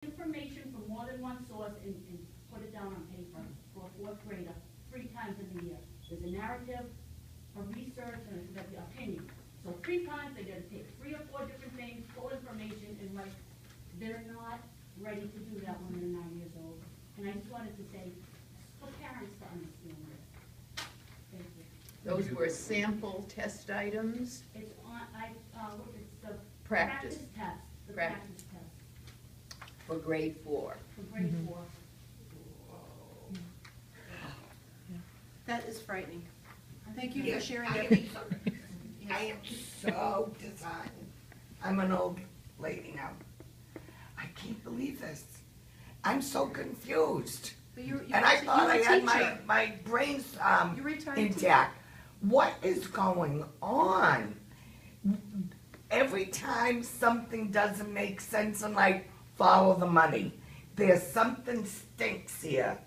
information from more than one source and put it down on paper for a fourth grader 3 times in the year. There's a narrative, a research, and the opinion. So 3 times they gotta take 3 or 4 different things, pull information, and write. They're not ready to do that when they're 9 years old. And I just wanted to say, for parents to understand this. Thank you. Those were sample test items. It's on, it's the Practice. test. The Practice. practice test For grade 4. for grade 4. That is frightening. Thank you Yes, for sharing I that. am- I am so disheartened. I'm an old lady now. I can't believe this. I'm so confused. But you're And I thought you're I a had teacher. my brains You're a retired intact. What is going on? Every time something doesn't make sense, I'm like, follow the money. There's something stinks here.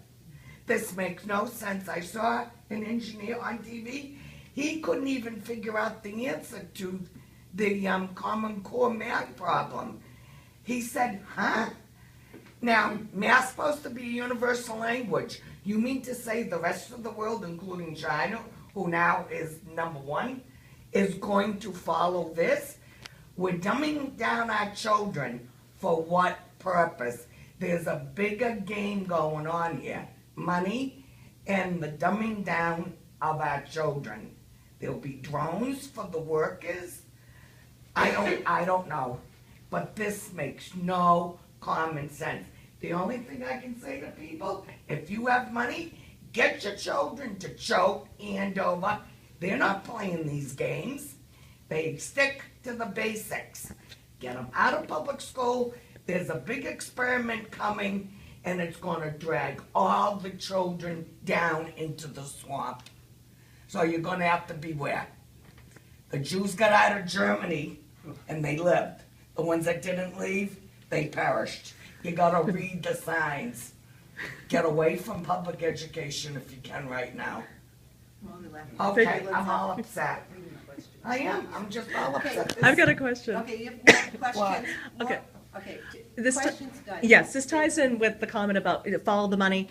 This makes no sense. I saw an engineer on TV. He couldn't even figure out the answer to the Common Core math problem. He said, huh? Now, math's supposed to be a universal language. You mean to say the rest of the world, including China, who now is #1, is going to follow this? We're dumbing down our children for what purpose? There's a bigger game going on here. Money and the dumbing down of our children. There'll be drones for the workers. I don't know. But this makes no common sense. The only thing I can say to people, if you have money, get your children to choke Andover. They're not playing these games. They stick to the basics. Get them out of public school. There's a big experiment coming, and it's going to drag all the children down into the swamp. So you're going to have to beware. The Jews got out of Germany, and they lived. The ones that didn't leave, they perished. You got to read the signs. Get away from public education if you can right now. Okay, I'm all upset. I am. I'm just all upset. I've got a question. Okay, you have more questions? Okay. More? Okay, This ti- questions, guys? Yes, this ties in with the comment about follow the money.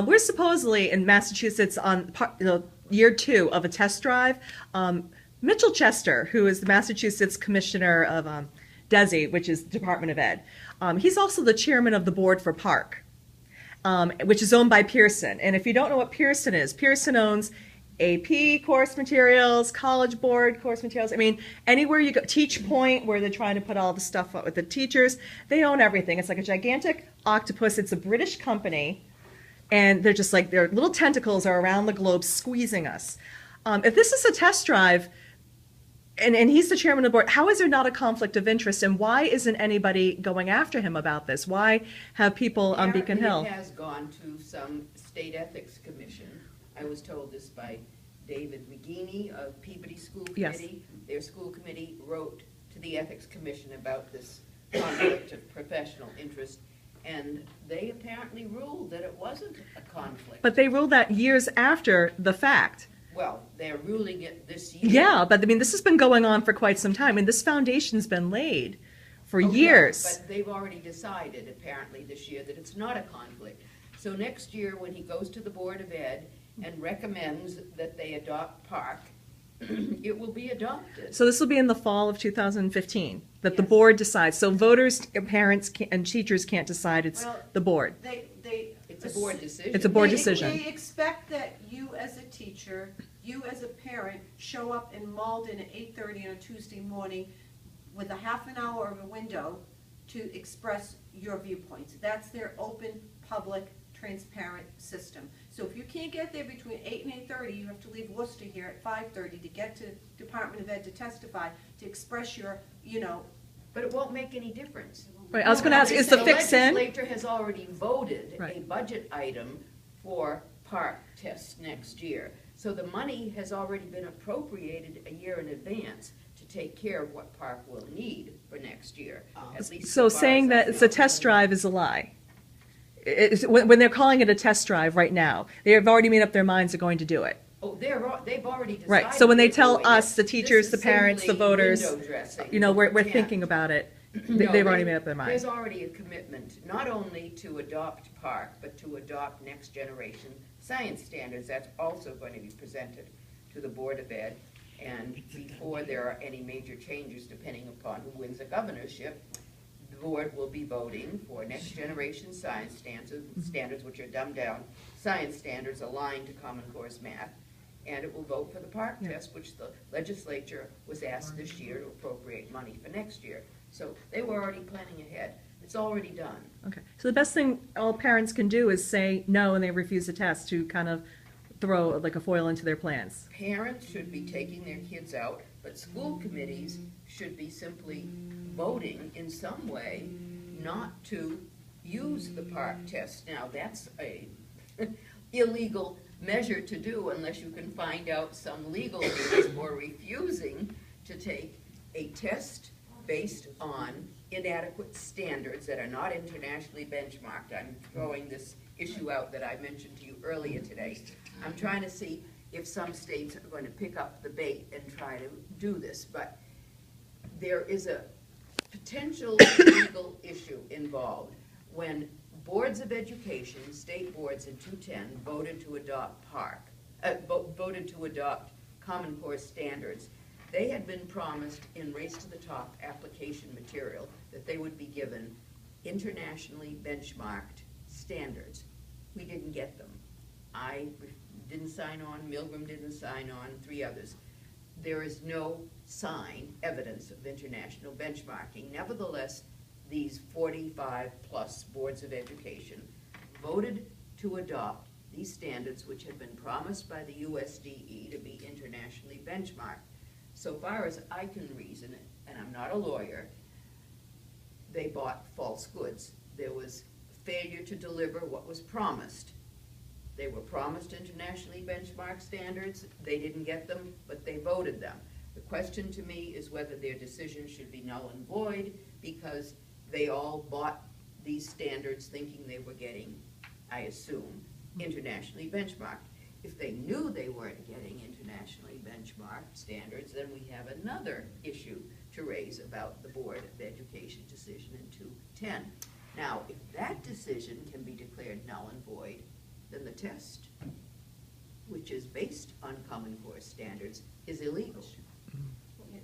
We're supposedly in Massachusetts on year 2 of a test drive. Mitchell Chester, who is the Massachusetts Commissioner of DESE, which is Department of Ed, he's also the chairman of the board for PARCC, which is owned by Pearson. And if you don't know what Pearson is, Pearson owns AP course materials, College Board course materials. I mean, anywhere you go, Teach Point, where they're trying to put all the stuff up with the teachers, they own everything. It's like a gigantic octopus. It's a British company, and they're just like, their little tentacles are around the globe squeezing us. If this is a test drive, and he's the chairman of the board, how is there not a conflict of interest, and why isn't anybody going after him about this? Why have people on Beacon Hill? It has gone to some state ethics commission. I was told this by David McGeaney of Peabody School Yes. Committee. Their school committee wrote to the ethics commission about this conflict of professional interest, and they apparently ruled that it wasn't a conflict. But they ruled that years after the fact. Well, they're ruling it this year. Yeah, but I mean, this has been going on for quite some time. I mean, this foundation's been laid for Oh, yeah, years. but they've already decided, apparently, this year that it's not a conflict. So next year, when he goes to the Board of Ed and recommends that they adopt PARCC, it will be adopted. So this will be in the fall of 2015, that the Yes. board decides. So voters, parents, and teachers can't decide, it's Well, the board. It's a board decision. It's a board They- decision. They expect that you as a teacher, you as a parent, show up in Malden at 8:30 on a Tuesday morning with a half an hour of a window to express your viewpoints. That's their open, public, transparent system. So if you can't get there between 8 and 8:30, you have to leave Worcester here at 5:30 to get to Department of Ed to testify, to express your, But it won't make any difference. Right, I was going to ask, is the fix in? The legislature has already voted a Right. budget item for PARCC tests next year. So the money has already been appropriated a year in advance to take care of what PARCC will need for next year. At least So as far saying as that I it's a know. test drive is a lie. When they're calling it a test drive right now, they have already made up their minds they're going to do it. Oh, they've already decided. Right, so when they they're tell doing us, it. the teachers, This the is parents, the simply voters, window dressing. we're Yeah. thinking about it. No, They've already made up their mind. There's already a commitment, not only to adopt PARCC, but to adopt next generation science standards. That's also going to be presented to the Board of Ed. And before there are any major changes, depending upon who wins the governorship, the board will be voting for next generation science standards, which are dumbed down science standards aligned to Common Course math. And it will vote for the PARCC test, which the legislature was asked this year to appropriate money for next year. So they were already planning ahead. It's already done. Okay, so the best thing all parents can do is say no and they refuse the test to kind of throw like a foil into their plans. Parents should be taking their kids out, but school committees should be simply voting in some way not to use the PARCC test. Now, that's a illegal measure to do unless you can find out some legal reason for refusing to take a test based on inadequate standards that are not internationally benchmarked. I'm throwing this issue out that I mentioned to you earlier today. I'm trying to see if some states are going to pick up the bait and try to do this, but there is a potential legal issue involved when boards of education, state boards in 2010, voted to adopt voted to adopt Common Core standards. They had been promised in Race to the Top application material that they would be given internationally benchmarked standards. We didn't get them. I didn't sign on, Milgram didn't sign on, 3 others. There is no sign, evidence of international benchmarking. Nevertheless, these 45 plus boards of education voted to adopt these standards which had been promised by the USDE to be internationally benchmarked. So far as I can reason it, and I'm not a lawyer, they bought false goods. There was failure to deliver what was promised. They were promised internationally benchmarked standards. They didn't get them, but they voted them. The question to me is whether their decision should be null and void because they all bought these standards thinking they were getting, I assume, internationally benchmarked. If they knew they weren't getting internationally benchmarked standards, then we have another issue to raise about the Board of Education decision in 2010. Now, if that decision can be declared null and void, then the test, which is based on Common Core standards, is illegal.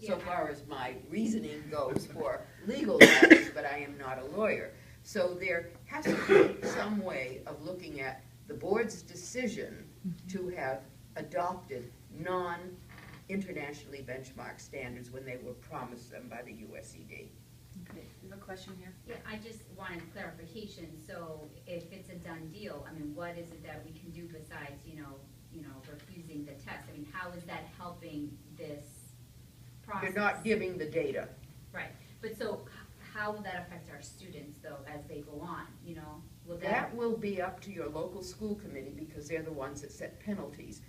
So far as my reasoning goes for legal matters, but I am not a lawyer. So there has to be some way of looking at the board's decision to have adopted non-internationally benchmarked standards when they were promised them by the USED. Okay, you have a question here? Yeah, I just wanted clarification. So if it's a done deal, I mean, what is it that we can do besides, you know, refusing the test? I mean, how is that helping this process? You're not giving the data. Right. But so how will that affect our students, though, as they go on, you know? Will That will be up to your local school committee because they're the ones that set penalties.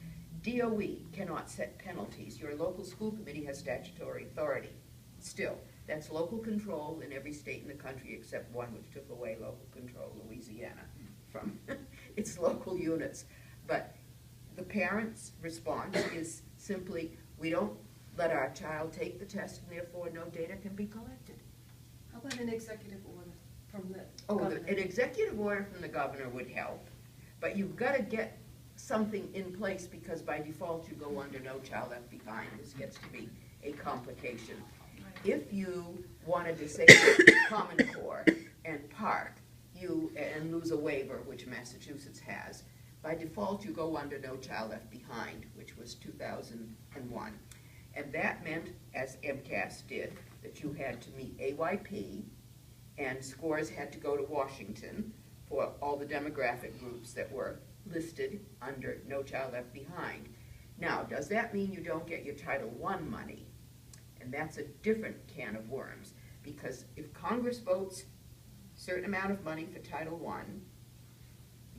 DOE cannot set penalties. Your local school committee has statutory authority. Still, that's local control in every state in the country except one which took away local control, Louisiana, from its local units. But the parents' response is simply, we don't let our child take the test and therefore no data can be collected. How about an executive order from the Oh, governor? an executive order from the governor would help, but you've got to get something in place because by default you go under No Child Left Behind. This gets to be a complication. If you wanted to say Common Core and PARCC, and lose a waiver, which Massachusetts has, by default you go under No Child Left Behind, which was 2001. And that meant, as MCAS did, that you had to meet AYP, and scores had to go to Washington for all the demographic groups that were listed under No Child Left Behind. Now, does that mean you don't get your Title I money? And that's a different can of worms, because if Congress votes a certain amount of money for Title I,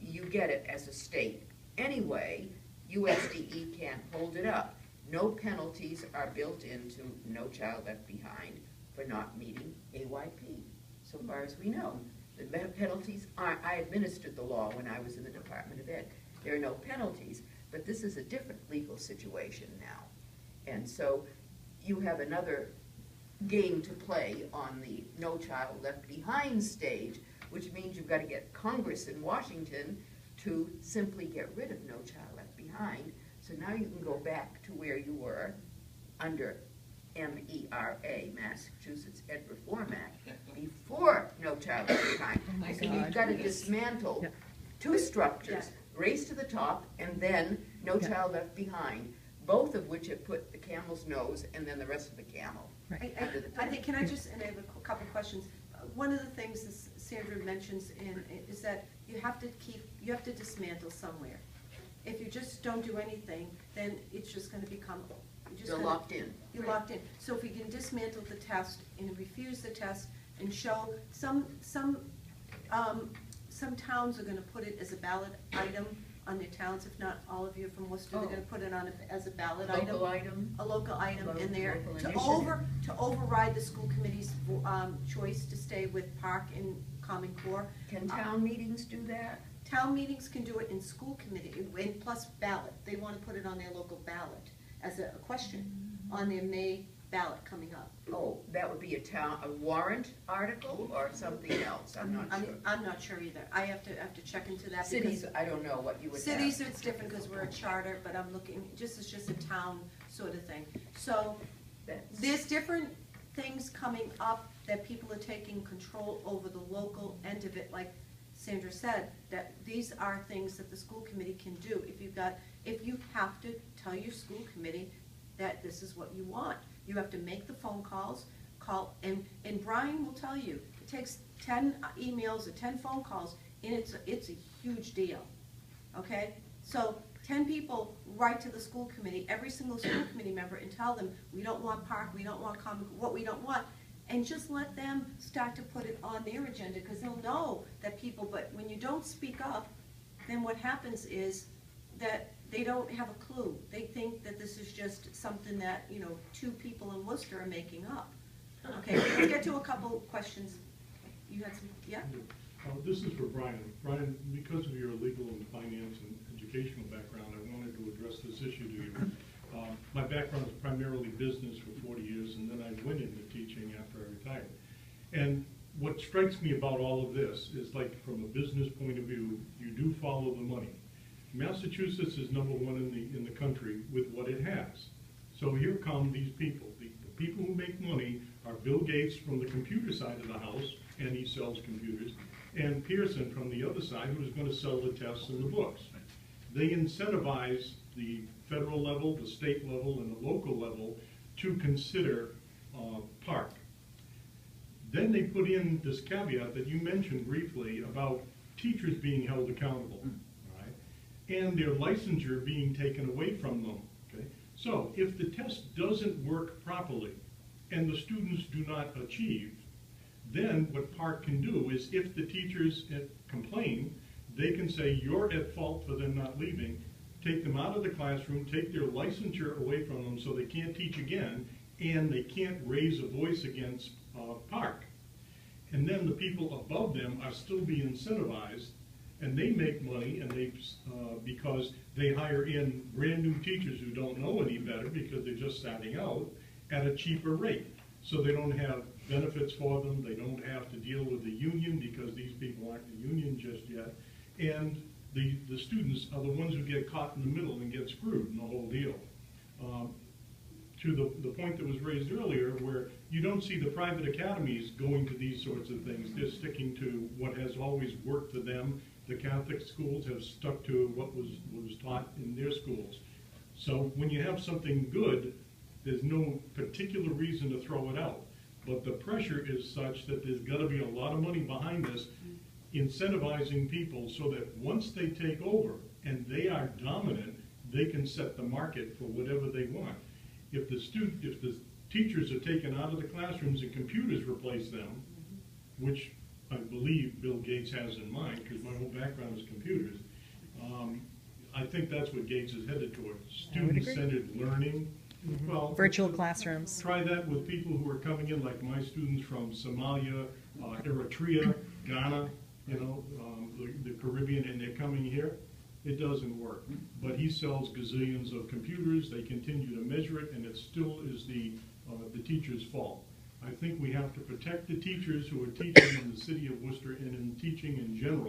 you get it as a state. Anyway, USDE can't hold it up. No penalties are built into No Child Left Behind for not meeting AYP, so far as we know. The penalties aren't, I administered the law when I was in the Department of Ed. There are no penalties, but this is a different legal situation now. And so you have another game to play on the No Child Left Behind stage, which means you've got to get Congress in Washington to simply get rid of No Child Left Behind. So now you can go back to where you were under MERA, Massachusetts Ed Reform Act, before No Child Left Behind. my So you've God. got to dismantle Yep. two structures, Race to the Top and then No Yeah. Child Left Behind, both of which have put the camel's nose and then the rest of the camel. I think, can I just, and I have a couple of questions. One of the things that Sandra mentions is that you have to dismantle somewhere. If you just don't do anything, then it's just gonna become, You're locked in. You're locked in. So if we can dismantle the test and refuse the test and show, some towns are gonna put it as a ballot item on their towns, if not all of you from Worcester, they're gonna put it on as a ballot item. Local item. A local item in there, Local to initiative. to override the school committee's, choice to stay with PARCC and Common Core. Can town meetings do that? Town meetings can do it in school committee, and plus ballot, they wanna put it on their local ballot as a question on their May ballot coming up. Oh, that would be a warrant article or something else, I'm not sure. I'm not sure either, I have to check into that. Cities, because I don't know what you would have. Cities, it's different because we're a charter, but I'm looking, it's just a town sort of thing. So, That's- there's different things coming up that people are taking control over the local end of it, like Sandra said, that these are things that the school committee can do. If you have to tell your school committee that this is what you want, you have to make the phone calls, and Brian will tell you, it takes 10 emails or 10 phone calls, and it's a huge deal, okay? So 10 people write to the school committee, every single school committee member, and tell them, we don't want PARCC, we don't want what we don't want, and just let them start to put it on their agenda, because they'll know that people, but when you don't speak up, then what happens is that they don't have a clue. They think that this is just something that, two people in Worcester are making up. Okay, let's get to a couple questions. You had some, yeah? This is for Brian. Brian, because of your legal and finance and educational background, I wanted to address this issue to you. My background is primarily business for 40 years, and then I went into teaching after I retired. And what strikes me about all of this is, like, from a business point of view, you do follow the money. Massachusetts is #1 in the country with what it has. So here come these people. The people who make money are Bill Gates from the computer side of the house, and he sells computers, and Pearson from the other side, who is going to sell the tests and the books. They incentivize the federal level, the state level, and the local level to consider PARCC. Then they put in this caveat that you mentioned briefly about teachers being held accountable, right? And their licensure being taken away from them. Okay? So if the test doesn't work properly and the students do not achieve, then what PARCC can do is, if the teachers complain, they can say, you're at fault for them not leaving, take them out of the classroom, take their licensure away from them so they can't teach again, and they can't raise a voice against PARCC. And then the people above them are still being incentivized, and they make money, and because they hire in brand new teachers who don't know any better because they're just starting out at a cheaper rate. So they don't have benefits for them, they don't have to deal with the union because these people aren't the union just yet. And the students are the ones who get caught in the middle and get screwed in the whole deal. To the point that was raised earlier, where you don't see the private academies going to these sorts of things. They're sticking to what has always worked for them. The Catholic schools have stuck to what was taught in their schools. So when you have something good, there's no particular reason to throw it out. But the pressure is such that there's got to be a lot of money behind this, incentivizing people so that once they take over and they are dominant, they can set the market for whatever they want. If the teachers are taken out of the classrooms and computers replace them, which I believe Bill Gates has in mind, because my whole background is computers, I think that's what Gates is headed toward. Student-centered learning. Well, Virtual classrooms. Try that with people who are coming in, like my students from Somalia, Eritrea, Ghana, the Caribbean, and they're coming here. It doesn't work. But he sells gazillions of computers. They continue to measure it, and it still is the teacher's fault. I think we have to protect the teachers who are teaching in the city of Worcester and in teaching in general.